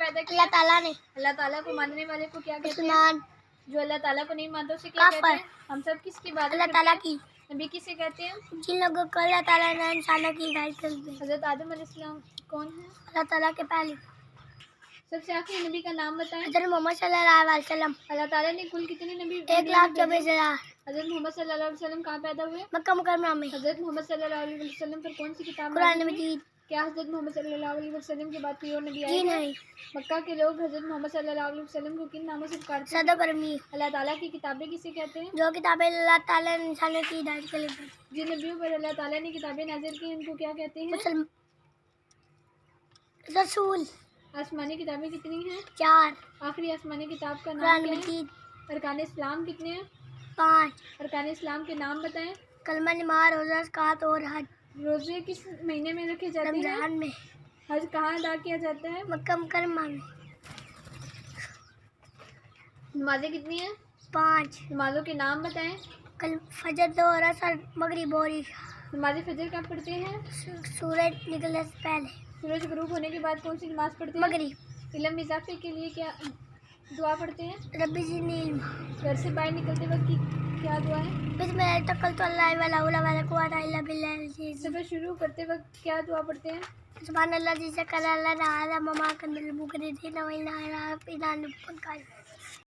پیدا کیا؟ اللہ تعالیٰ نے. اللہ تعالیٰ کو ماننے والے کو کیا کہتے ہیں؟ مسلمان. جو اللہ تعالیٰ کو نہیں مانتے اسے کیا کہتے ہیں؟ ہم سب کس کی عبادت اللہ کرتے تعالیٰ ہیں؟ کی. نبی کسے کہتے ہیں؟ جن لوگوں کو اللہ تعالیٰ نے انسانوں کی ہدایت کر دی. حضرت آدم علیہ السلام کون ہیں؟ اللہ تعالیٰ کے پہلے. سب سے آخری نبی کا نام بتائیں. حضرت محمد صلی اللہ علیہ وسلم. اللہ تعالیٰ نے کل کتنے نبی 1,24,000. حضرت محمد صلی اللہ علیہ وسلم کہاں پیدا ہوئے؟ مکہ مکرمہ میں. حضرت محمد صلی اللہ علیہ وسلم پر کون سی کتاب قرآن نازل ہوئی؟ مجید. کیا حضرت محمد صلی اللہ علیہ وسلم کے بعد کوئی اور نبی آئے جی گا؟ نہیں. مکہ کے لوگ حضرت محمد صلی اللہ علیہ وسلم کو کن ناموں سے پکارتے ہیں؟ صدق کرمی. اللہ تعالیٰ کی کتابیں کسے کہتے ہیں؟ جو کتابیں اللہ تعالیٰ نے انسانوں کی ہدایت کے لیے دی. جن نبیوں پر اللہ تعالیٰ نے کتابیں نازل کی ان کو کیا کہتے ہیں؟ مسلم. رسول. آسمانی کتابیں کتنی ہیں؟ 4. آخری آسمانی کتاب کا نام قرآن کیا ہے؟ مجید. ارکان اسلام کتنے ہیں؟ 5. ارکان اسلام کے نام بتائیں. کلمہ نماز روزہ زکوٰۃ اور حج. روزے کس مہینے میں رکھے جاتے ہیں؟ رمضان میں. حج کہاں ادا کیا جاتا ہے؟ مکہ مکرمہ میں. نمازیں کتنی ہیں؟ 5. نمازوں کے نام بتائیں. کل فجر ظہر عصر مغرب اور عشاء. نماز فجر کب پڑھتے ہیں؟ سورج نکلنے سے پہلے. سورج غروب ہونے کے بعد کون سی نماز پڑھتے ہیں؟ مغرب. علم میں اضافے کے لیے کیا دعا پڑھتے ہیں؟ ربی زدنی علما. گھر سے باہر نکلتے وقت کی کیا دعا ہے؟ بسم اللہ توکلت علی اللہ ولا حول ولا قوۃ الا باللہ العظیم. سفر شروع کرتے وقت کیا دعا پڑھتے ہیں؟ سبحان اللہ جی سے کل اللہ تعالیٰ مما کن بالمقررین و الا الا الا